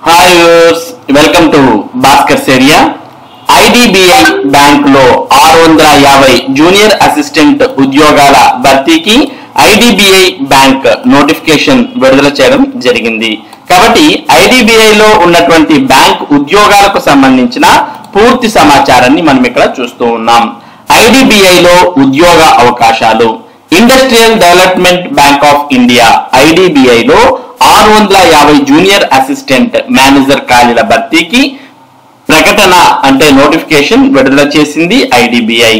Hi viewers, welcome to Bhaskar's area. IDBI bank లో 650 junior assistant ఉద్యోగాల భర్తీకి ఐడిబిఐ బ్యాంక్ నోటిఫికేషన్ విడుదల చేయడం జరిగింది. కాబట్టి ఐడిబిఐ లో ఉన్నటువంటి బ్యాంక్ ఉద్యోగాలకు సంబంధించిన పూర్తి సమాచారాన్ని మనం ఇక్కడ చూస్తూ ఉన్నాం. ఐడిబిఐ లో ఉద్యోగ అవకాశాలు. Industrial development bank of India IDBI లో 650 జూనియర్ అసిస్టెంట్ మేనేజర్ ఖాళీల భర్తీకి ప్రకటన అంటే నోటిఫికేషన్ విడుదల చేసింది ఐడిబిఐ.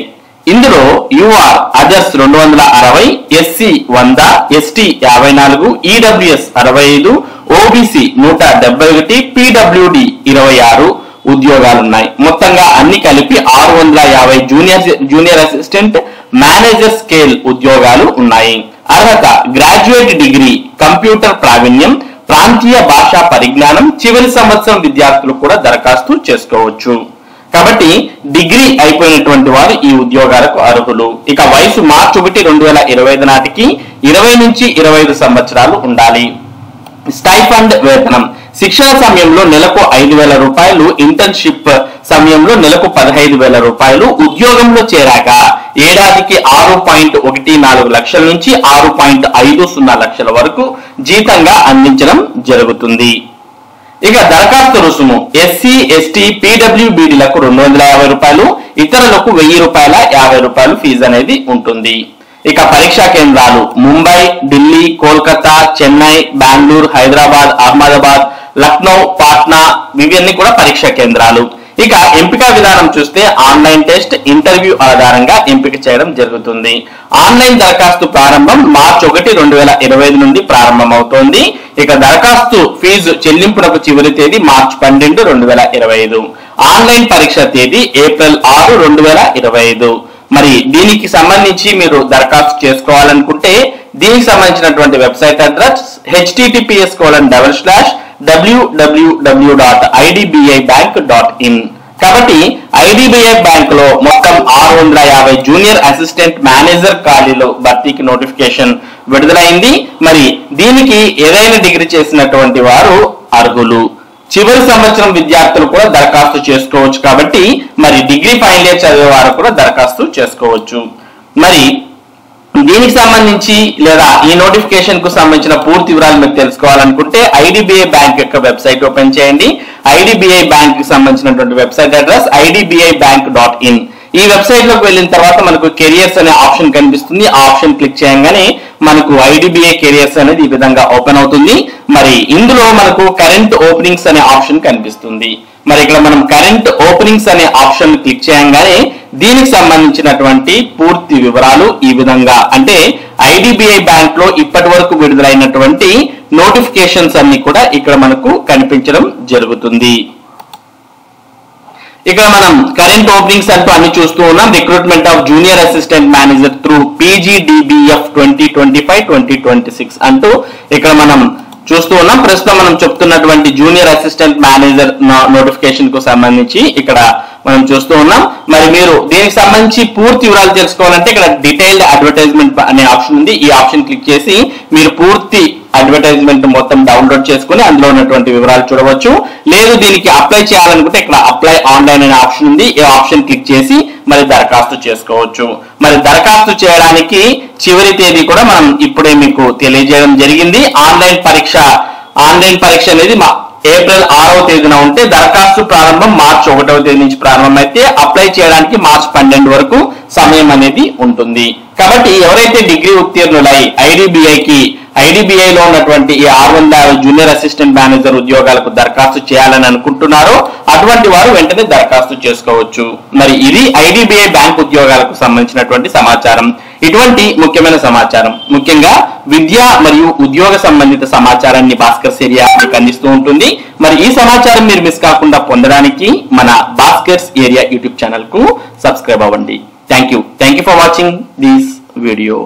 ఇందులో UR others 260, SC 100, ST 54, EWS 65, OBC 171, PWD 26 ఉద్యోగాలున్నాయి. మొత్తంగా అన్ని కలిపి 650 జూనియర్ అసిస్టెంట్ మేనేజర్ స్కేల్ ఉద్యోగాలు ఉన్నాయి. అర్హత గ్రాడ్యుయేట్ డిగ్రీ, కంప్యూటర్ ప్రావీణ్యం, ప్రాంతీయ భాషా పరిజ్ఞానం. చివరి సంవత్సరం విద్యార్థులు కూడా దరఖాస్తు చేసుకోవచ్చు. కాబట్టి డిగ్రీ అయిపోయినటువంటి వారు ఈ ఉద్యోగాలకు అర్హులు. ఇక వయసు మార్చి 1, 2025 నాటికి 20 నుంచి 25 సంవత్సరాలు ఉండాలి. స్టైఫండ్ వేతనం. శిక్షణ సమయంలో నెలకు 5,000 రూపాయలు, ఇంటర్న్షిప్ సమయంలో నెలకు 15,000 రూపాయలు, ఉద్యోగంలో చేరాక ఏడాదికి 6.14 లక్షల నుంచి 6.50 లక్షల వరకు జీతంగా అందించడం జరుగుతుంది. ఇక దరఖాస్తు రుసుము. ఎస్సీ, ఎస్టీ, పీడబ్ల్యూబీడీలకు 250 రూపాయలు, ఇతరులకు 1000 రూపాయల 50 రూపాయలు ఫీజు అనేది ఉంటుంది. ఇక పరీక్షా కేంద్రాలు ముంబై, ఢిల్లీ, కోల్కతా, చెన్నై, బెంగళూరు, హైదరాబాద్, అహ్మదాబాద్, లక్నో, పాట్నా ఇవన్నీ కూడా పరీక్షా కేంద్రాలు. ఇక ఎంపిక విధానం చూస్తే ఆన్లైన్ టెస్ట్, ఇంటర్వ్యూ ఆధారంగా ఎంపిక చేయడం జరుగుతుంది. ఆన్లైన్ దరఖాస్తు ప్రారంభం మార్చి 1, 2025 నుండి ప్రారంభమవుతోంది. ఇక దరఖాస్తు ఫీజు చెల్లింపునకు చివరి తేదీ మార్చి 12, 2025. ఆన్లైన్ పరీక్ష తేదీ ఏప్రిల్ 6, 2025. మరి దీనికి సంబంధించి మీరు దరఖాస్తు చేసుకోవాలనుకుంటే దీనికి సంబంధించినటువంటి వెబ్సైట్ అడ్రస్ https://www.idbibank.in. కాబట్టి ఐడిబిఐ బ్యాంక్ లో మొత్తం 650 జూనియర్ అసిస్టెంట్ మేనేజర్ ఖాళీలు భర్తీకి నోటిఫికేషన్ విడుదలైంది. మరి దీనికి ఏదైనా డిగ్రీ చేసినటువంటి వారు అర్హులు. చివరి సంవత్సరం విద్యార్థులు కూడా దరఖాస్తు చేసుకోవచ్చు. కాబట్టి మరి డిగ్రీ ఫైనల్ ఇయర్ చదివే వారు కూడా దరఖాస్తు చేసుకోవచ్చు. మరి దీనికి సంబంధించి లేదా ఈ నోటిఫికేషన్ కు సంబంధించిన పూర్తి వివరాలు మీరు తెలుసుకోవాలనుకుంటే ఐడిబిఐ బ్యాంక్ యొక్క వెబ్సైట్ ఓపెన్ చేయండి. ఐడిబిఐ బ్యాంక్ కి సంబంధించినటువంటి వెబ్సైట్ అడ్రస్ idbibank.in. ఈ వెబ్సైట్ లోకి వెళ్ళిన తర్వాత మనకు కెరియర్స్ అనే ఆప్షన్ కనిపిస్తుంది. ఆ ఆప్షన్ క్లిక్ చేయగానే మనకు ఐడిబిఐ కెరియర్స్ అనేది ఈ విధంగా ఓపెన్ అవుతుంది. మరి ఇందులో మనకు కరెంట్ ఓపెనింగ్స్ అనే ఆప్షన్ కనిపిస్తుంది. మరి ఇక్కడ మనం కరెంట్ ఓపెనింగ్స్ అనే ఆప్షన్ క్లిక్ చేయగానే దీనికి సంబంధించినటువంటి పూర్తి వివరాలు ఈ విధంగా అంటే ఐడిబిఐ బ్యాంక్ లో ఇప్పటి వరకు విడుదలైనటువంటి నోటిఫికేషన్స్ అన్ని కూడా ఇక్కడ మనకు కనిపించడం జరుగుతుంది. ఇక్కడ మనం కరెంట్ ఓపెనింగ్స్ అంటూ అన్ని చూస్తూ ఉన్నాం. Recruitment of junior assistant manager through PGDBF 2025-2026 అంటూ ఇక్కడ మనం చూస్తూ ఉన్నాం. ప్రస్తుతం మనం చెప్తున్నటువంటి జూనియర్ అసిస్టెంట్ మేనేజర్ నోటిఫికేషన్ కు సంబంధించి ఇక్కడ మనం చూస్తూ ఉన్నాం. మరి మీరు దీనికి సంబంధించి పూర్తి వివరాలు తెలుసుకోవాలంటే ఇక్కడ డీటెయిల్డ్ అడ్వర్టైజ్మెంట్ అనే ఆప్షన్ ఉంది. ఈ ఆప్షన్ క్లిక్ చేసి మీరు పూర్తి అడ్వర్టైజ్మెంట్ మొత్తం డౌన్లోడ్ చేసుకుని అందులో ఉన్నటువంటి వివరాలు చూడవచ్చు. లేదు దీనికి అప్లై చేయాలనుకుంటే ఇక్కడ అప్లై ఆన్లైన్ అనే ఆప్షన్ ఉంది. ఈ ఆప్షన్ క్లిక్ చేసి మరి దరఖాస్తు చేసుకోవచ్చు. మరి దరఖాస్తు చేయడానికి చివరి తేదీ కూడా మనం ఇప్పుడే మీకు తెలియజేయడం జరిగింది. ఆన్లైన్ పరీక్ష అనేది ఏప్రిల్ 6వ తేదీన ఉంటే దరఖాస్తు ప్రారంభం మార్చి 1వ తేదీ నుంచి ప్రారంభమైతే అప్లై చేయడానికి మార్చి 12 వరకు సమయం అనేది ఉంటుంది. కాబట్టి ఎవరైతే డిగ్రీ ఉత్తీర్ణులై ఐడిబిఐలో ఉన్నటువంటి ఈ 650 జూనియర్ అసిస్టెంట్ మేనేజర్ ఉద్యోగాలకు దరఖాస్తు చేయాలని అనుకుంటున్నారో అటువంటి వారు వెంటనే దరఖాస్తు చేసుకోవచ్చు. మరి ఇది ఐడిబిఐ బ్యాంక్ ఉద్యోగాలకు సంబంధించినటువంటి సమాచారం. ఇటువంటి ముఖ్యమైన సమాచారం ముఖ్యంగా విద్య మరియు ఉద్యోగ సంబంధిత సమాచారాన్ని భాస్కర్స్ ఏరియా మీకు అందిస్తూ ఉంటుంది. మరి ఈ సమాచారం మీరు మిస్ కాకుండా పొందడానికి మన భాస్కర్స్ ఏరియా యూట్యూబ్ ఛానల్ కు సబ్స్క్రైబ్ అవ్వండి. Thank you for watching this video.